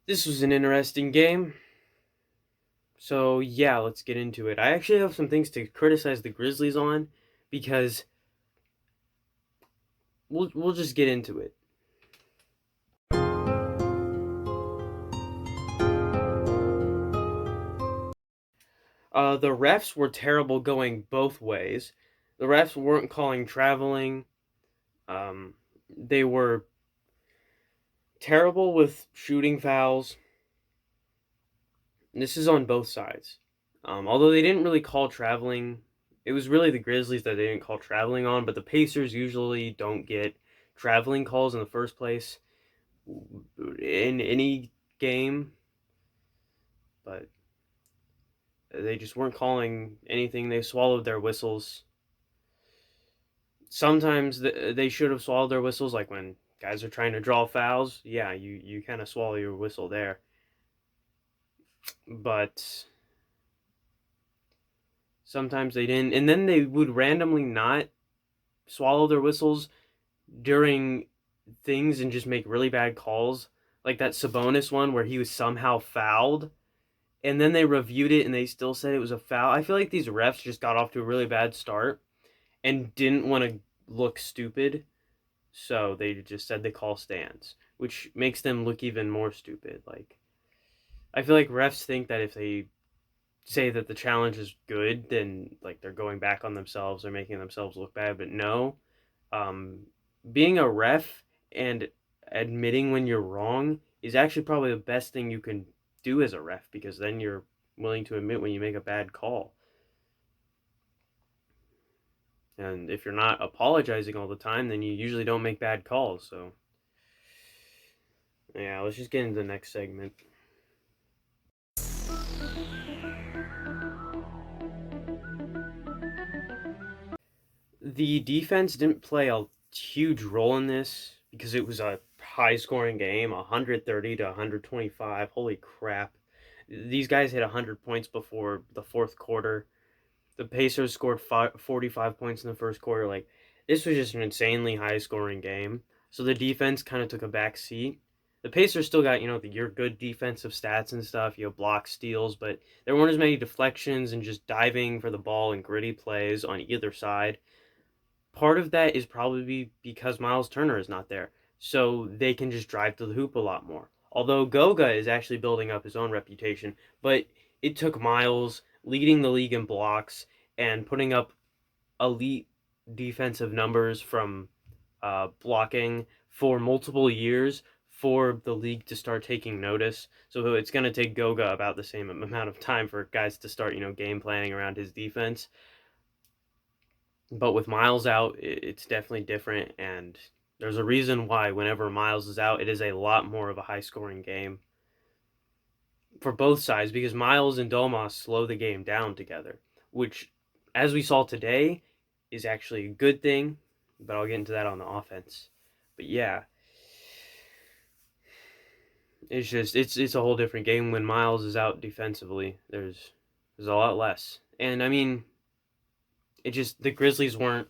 This was an interesting game. So, yeah, let's get into it. I actually have some things to criticize the Grizzlies on because we'll just get into it. The refs were terrible going both ways. The refs weren't calling traveling. They were terrible with shooting fouls. This is on both sides. Although they didn't really call traveling, it was really the Grizzlies that they didn't call traveling on, but the Pacers usually don't get traveling calls in the first place in any game, but they just weren't calling anything. They swallowed their whistles. Sometimes they should have swallowed their whistles, like when guys are trying to draw fouls. Yeah, you kind of swallow your whistle there. But sometimes they didn't. And then they would randomly not swallow their whistles during things and just make really bad calls. Like that Sabonis one where he was somehow fouled and then they reviewed it and they still said it was a foul. I feel like these refs just got off to a really bad start and didn't want to look stupid, so they just said they call stands, which makes them look even more stupid. Like I feel like refs think that if they say that the challenge is good, then like they're going back on themselves or making themselves look bad. But no, um, being a ref and admitting when you're wrong is actually probably the best thing you can do as a ref because then you're willing to admit when you make a bad call. And if you're not apologizing all the time, then you usually don't make bad calls. So, yeah, let's just get into the next segment. The defense didn't play a huge role in this because it was a high scoring game, 130 to 125. Holy crap. These guys hit 100 points before the fourth quarter. The Pacers scored 45 points in the first quarter. Like, this was just an insanely high scoring game. So the defense kind of took a back seat. The Pacers still got, your good defensive stats and stuff, block steals, but there weren't as many deflections and just diving for the ball and gritty plays on either side. Part of that is probably because Miles Turner is not there, so they can just drive to the hoop a lot more. Although Goga is actually building up his own reputation, but it took Miles leading the league in blocks and putting up elite defensive numbers from blocking for multiple years for the league to start taking notice. So it's going to take Goga about the same amount of time for guys to start, game planning around his defense. But with Miles out, it's definitely different, and there's a reason why whenever Miles is out, it is a lot more of a high scoring game for both sides because Miles and Domas slow the game down together, which, as we saw today, is actually a good thing. But I'll get into that on the offense. But yeah, it's a whole different game when Miles is out defensively. There's a lot less, and I mean, it just the Grizzlies weren't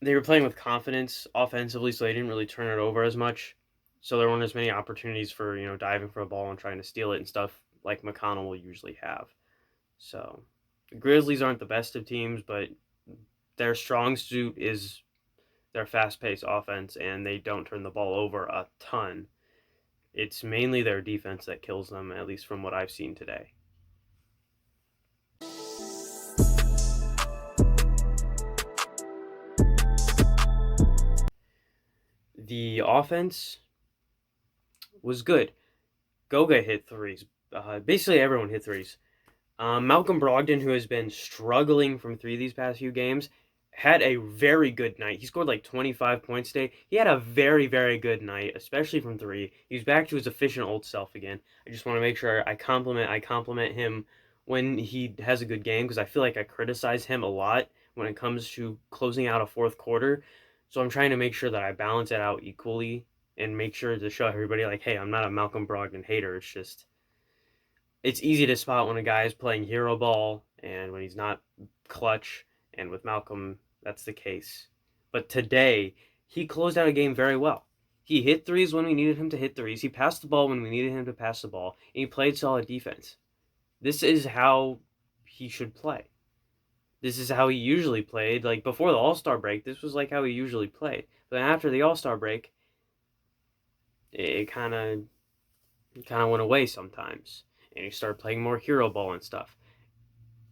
they were playing with confidence offensively, so they didn't really turn it over as much. So there weren't as many opportunities for diving for a ball and trying to steal it and stuff like McConnell will usually have. So the Grizzlies aren't the best of teams, but their strong suit is their fast-paced offense, and they don't turn the ball over a ton. It's mainly their defense that kills them, at least from what I've seen today. The offense was good. Goga hit threes. Basically, everyone hit threes. Malcolm Brogdon, who has been struggling from three these past few games, had a very good night. He scored like 25 points today. He had a very, very good night, especially from three. He's back to his efficient old self again. I just want to make sure I compliment him when he has a good game because I feel like I criticize him a lot when it comes to closing out a fourth quarter. So I'm trying to make sure that I balance it out equally and make sure to show everybody like, hey, I'm not a Malcolm Brogdon hater. It's easy to spot when a guy is playing hero ball and when he's not clutch, and with Malcolm, that's the case. But today, he closed out a game very well. He hit threes when we needed him to hit threes. He passed the ball when we needed him to pass the ball. And he played solid defense. This is how he should play. This is how he usually played. Like before the All-Star break, this was like how he usually played. But after the All-Star break, it kind of went away sometimes, and he started playing more hero ball and stuff.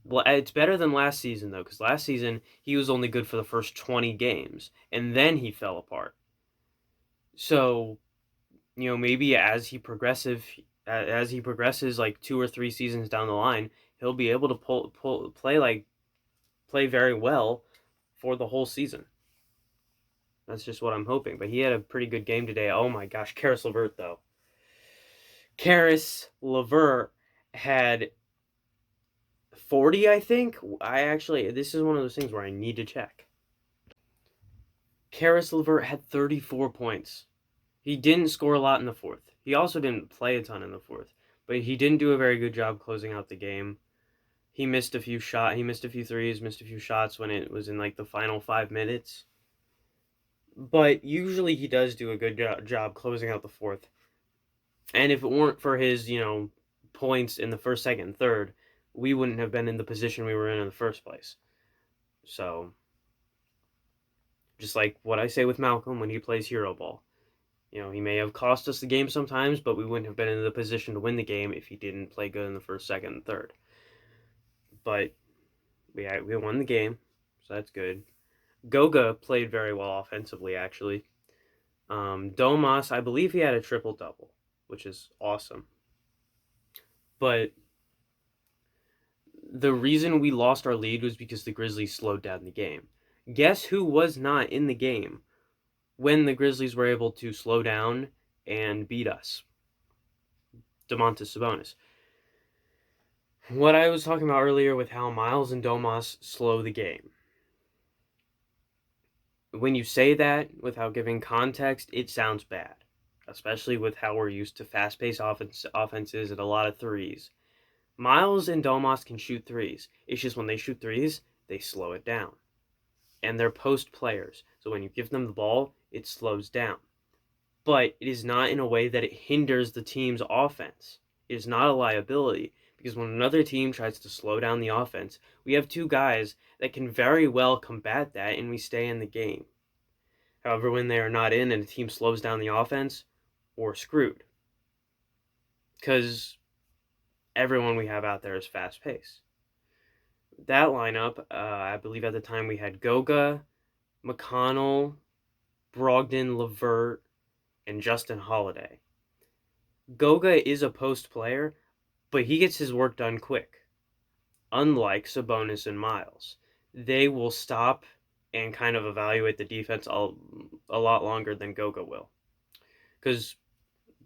Well, it's better than last season though, because last season he was only good for the first 20 games, and then he fell apart. So maybe as he progresses, like 2 or 3 seasons down the line, he'll be able to play very well for the whole season. That's just what I'm hoping. But he had a pretty good game today. Oh my gosh, Caris LeVert though. Caris LeVert had 40, I think. This is one of those things where I need to check. Caris LeVert had 34 points. He didn't score a lot in the fourth. He also didn't play a ton in the fourth, but he didn't do a very good job closing out the game. He missed a few threes, missed a few shots when it was in like the final 5 minutes. But usually he does do a good job closing out the fourth. And if it weren't for his, points in the first, second, and third, we wouldn't have been in the position we were in the first place. So, just like what I say with Malcolm when he plays hero ball. He may have cost us the game sometimes, but we wouldn't have been in the position to win the game if he didn't play good in the first, second, and third. But we won the game, so that's good. Goga played very well offensively, actually. Domas, I believe he had a triple-double, which is awesome. But the reason we lost our lead was because the Grizzlies slowed down the game. Guess who was not in the game when the Grizzlies were able to slow down and beat us? Domantas Sabonis. What I was talking about earlier with how Miles and Domas slow the game. When you say that without giving context, it sounds bad, especially with how we're used to fast-paced offenses and a lot of threes. Miles and Domas can shoot threes. It's just when they shoot threes, they slow it down. And they're post players, so when you give them the ball, it slows down. But it is not in a way that it hinders the team's offense. It is not a liability, because when another team tries to slow down the offense, we have two guys that can very well combat that and we stay in the game. However, when they are not in and a team slows down the offense, we're screwed. Because everyone we have out there is fast-paced. That lineup, I believe at the time we had Goga, McConnell, Brogdon, LeVert, and Justin Holiday. Goga is a post player, but he gets his work done quick. Unlike Sabonis and Miles, they will stop and kind of evaluate the defense a lot longer than Goga will. Because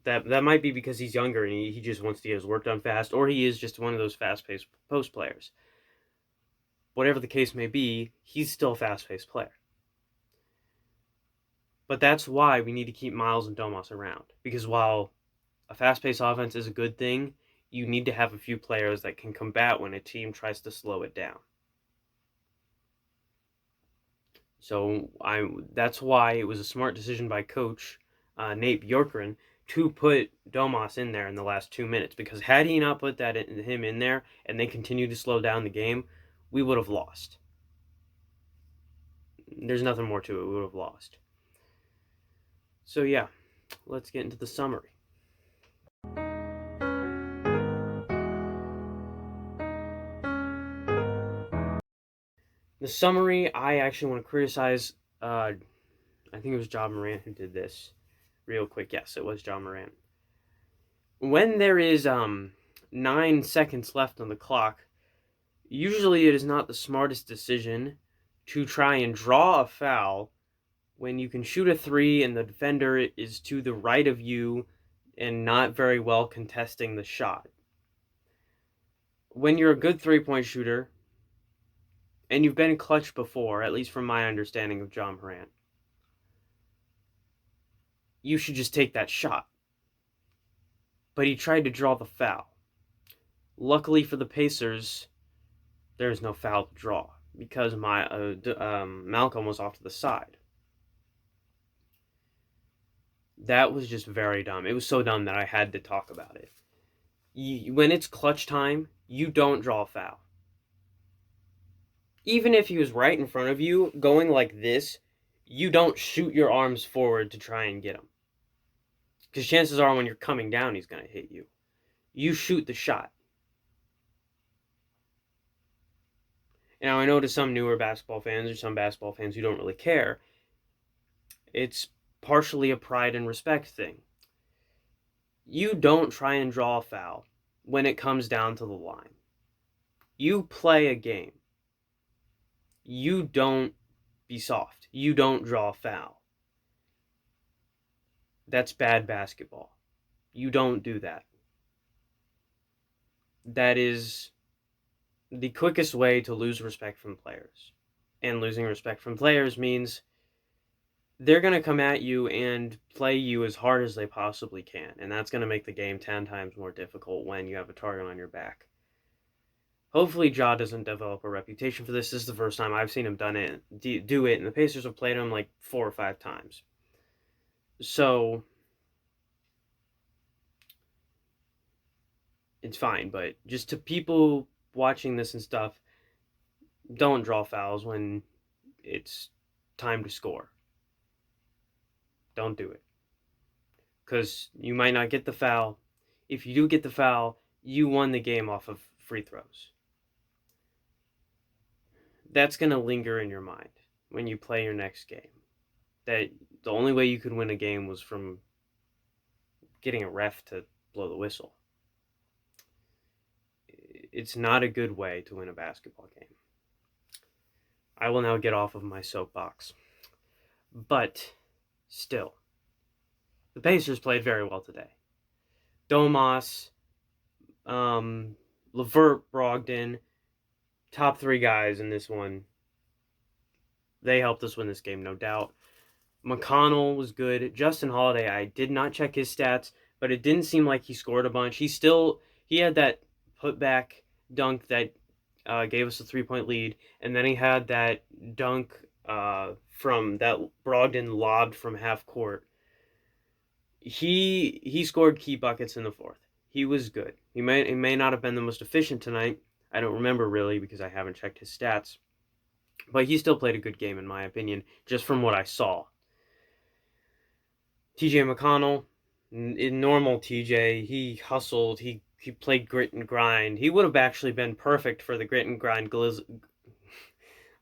that might be because he's younger and he just wants to get his work done fast, or he is just one of those fast-paced post players. Whatever the case may be, he's still a fast-paced player. But that's why we need to keep Miles and Domas around. Because while a fast-paced offense is a good thing, you need to have a few players that can combat when a team tries to slow it down. So that's why it was a smart decision by Coach Nate Bjorkgren to put Domas in there in the last 2 minutes. Because had he not put him in there and they continued to slow down the game, we would have lost. There's nothing more to it. We would have lost. So yeah, let's get into the summary. The summary, I actually want to criticize, I think it was John Morant who did this real quick. Yes, it was John Morant. When there is 9 seconds left on the clock, usually it is not the smartest decision to try and draw a foul when you can shoot a three and the defender is to the right of you and not very well contesting the shot. When you're a good three-point shooter, and you've been clutch before, at least from my understanding of John Morant, you should just take that shot. But he tried to draw the foul. Luckily for the Pacers, there's no foul to draw because Malcolm was off to the side. That was just very dumb. It was so dumb that I had to talk about it. When it's clutch time, you don't draw a foul. Even if he was right in front of you, going like this, you don't shoot your arms forward to try and get him. Because chances are when you're coming down, he's going to hit you. You shoot the shot. Now, I know to some newer basketball fans or some basketball fans who don't really care, it's partially a pride and respect thing. You don't try and draw a foul when it comes down to the line. You play a game. You don't be soft. You don't draw a foul. That's bad basketball. You don't do that. That is the quickest way to lose respect from players. And losing respect from players means they're going to come at you and play you as hard as they possibly can. And that's going to make the game 10 times more difficult when you have a target on your back. Hopefully, Ja doesn't develop a reputation for this. This is the first time I've seen him do it, and the Pacers have played him like 4 or 5 times. So, it's fine, but just to people watching this and stuff, don't draw fouls when it's time to score. Don't do it. Because you might not get the foul. If you do get the foul, you won the game off of free throws. That's going to linger in your mind when you play your next game. That the only way you could win a game was from getting a ref to blow the whistle. It's not a good way to win a basketball game. I will now get off of my soapbox. But still, the Pacers played very well today. Domas, Levert, Brogdon, top 3 guys in this one. They helped us win this game, no doubt. McConnell was good. Justin Holiday, I did not check his stats, but it didn't seem like he scored a bunch. He had that putback dunk that gave us a 3-point lead, and then he had that dunk from that Brogdon lobbed from half court. He scored key buckets in the fourth. He was good. He may not have been the most efficient tonight. I don't remember really because I haven't checked his stats. But he still played a good game in my opinion, just from what I saw. TJ McConnell, in normal TJ, he hustled, he played grit and grind. He would have actually been perfect for the grit and grind I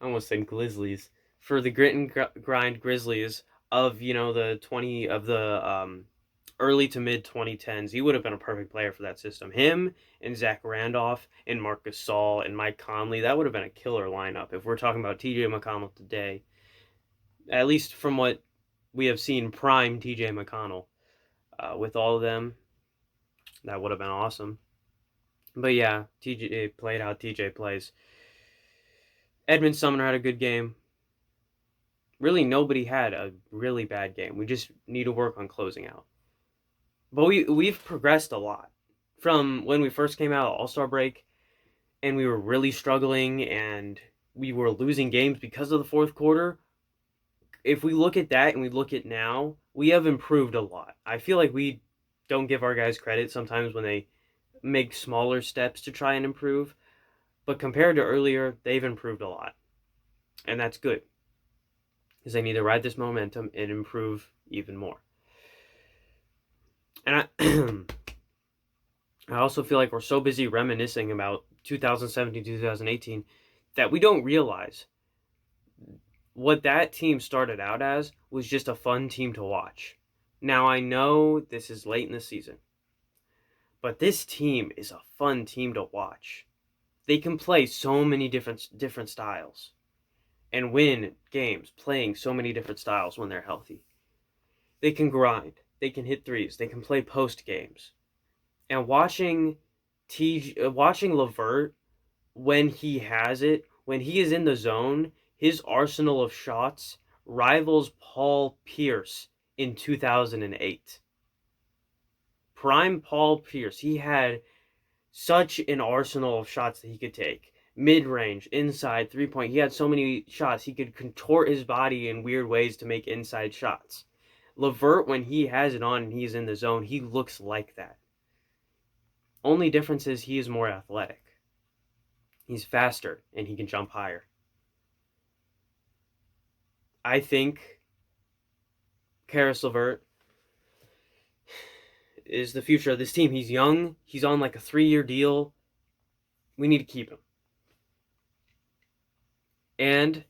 almost said Grizzlies. For the grit and grind Grizzlies of, the early to mid 2010s. He would have been a perfect player for that system. Him and Zach Randolph and Marc Gasol and Mike Conley, that would have been a killer lineup if we're talking about TJ McConnell today. At least from what we have seen prime TJ McConnell. With all of them, that would have been awesome. But yeah, TJ played how TJ plays. Edmund Sumner had a good game. Really, nobody had a really bad game. We just need to work on closing out. But we've progressed a lot from when we first came out of All-Star break, and we were really struggling, and we were losing games because of the fourth quarter. If we look at that and we look at now, we have improved a lot. I feel like we don't give our guys credit sometimes when they make smaller steps to try and improve. But compared to earlier, they've improved a lot. And that's good. Because they need to ride this momentum and improve even more. And I also feel like we're so busy reminiscing about 2017, 2018 that we don't realize what that team started out as was just a fun team to watch. Now, I know this is late in the season, but this team is a fun team to watch. They can play so many different styles and win games playing so many different styles when they're healthy. They can grind. They can hit threes. They can play post games. And watching Levert when he has it, when he is in the zone, his arsenal of shots rivals Paul Pierce in 2008. Prime Paul Pierce, he had such an arsenal of shots that he could take. Mid-range, inside, three-point. He had so many shots. He could contort his body in weird ways to make inside shots. Levert, when he has it on and he's in the zone, he looks like that. Only difference is he is more athletic. He's faster and he can jump higher. I think Caris LeVert is the future of this team. He's young. He's on like a 3-year deal. We need to keep him. And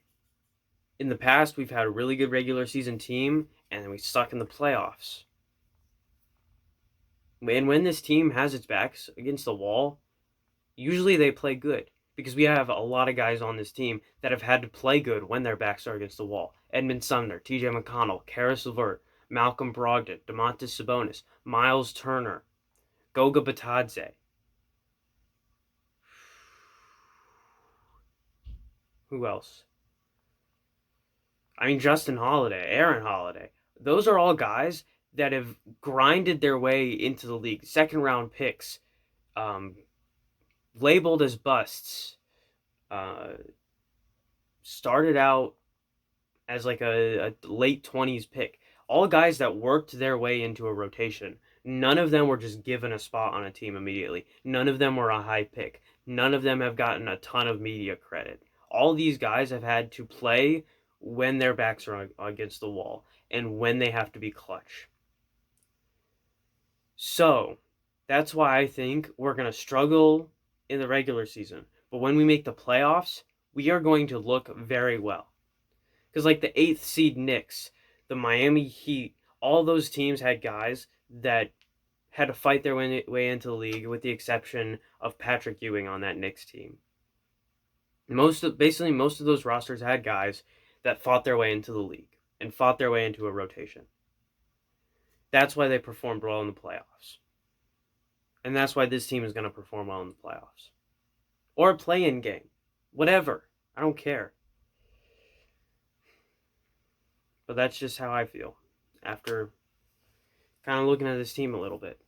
in the past, we've had a really good regular season team, and then we suck in the playoffs. And when this team has its backs against the wall, usually they play good. Because we have a lot of guys on this team that have had to play good when their backs are against the wall. Edmund Sumner, TJ McConnell, Caris LeVert, Malcolm Brogdon, Domantas Sabonis, Miles Turner, Goga Batadze. Who else? I mean, Justin Holiday, Aaron Holiday. Those are all guys that have grinded their way into the league. Second round picks, labeled as busts, started out as like a late 20s pick. All guys that worked their way into a rotation. None of them were just given a spot on a team immediately. None of them were a high pick. None of them have gotten a ton of media credit. All these guys have had to play when their backs are against the wall and when they have to be clutch. So, that's why I think we're going to struggle in the regular season. But when we make the playoffs, we are going to look very well. Because like the 8th seed Knicks, the Miami Heat, all those teams had guys that had to fight their way into the league, with the exception of Patrick Ewing on that Knicks team. Most of those rosters had guys that fought their way into the league and fought their way into a rotation. That's why they performed well in the playoffs. And that's why this team is going to perform well in the playoffs. Or a play-in game. Whatever. I don't care. But that's just how I feel after kind of looking at this team a little bit.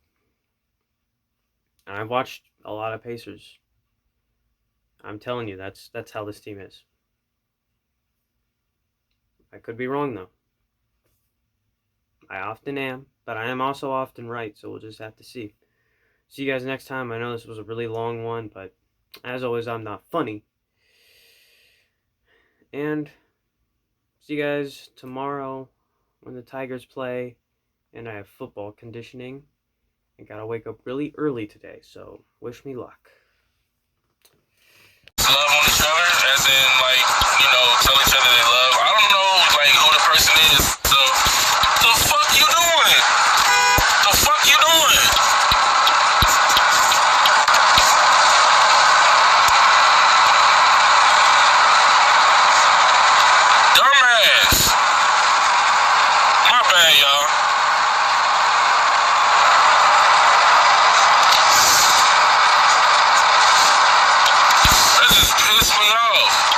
And I've watched a lot of Pacers. I'm telling you, that's how this team is. I could be wrong, though. I often am, but I am also often right, so we'll just have to see. See you guys next time. I know this was a really long one, but as always, I'm not funny. And see you guys tomorrow when the Tigers play, and I have football conditioning. I gotta wake up really early today, so wish me luck. Love on each other, as in, like, tell each other they love. I don't know, like, who the person is, so the fuck you doing? The fuck you doing? Dumbass. My bad, y'all. That just pissed me off.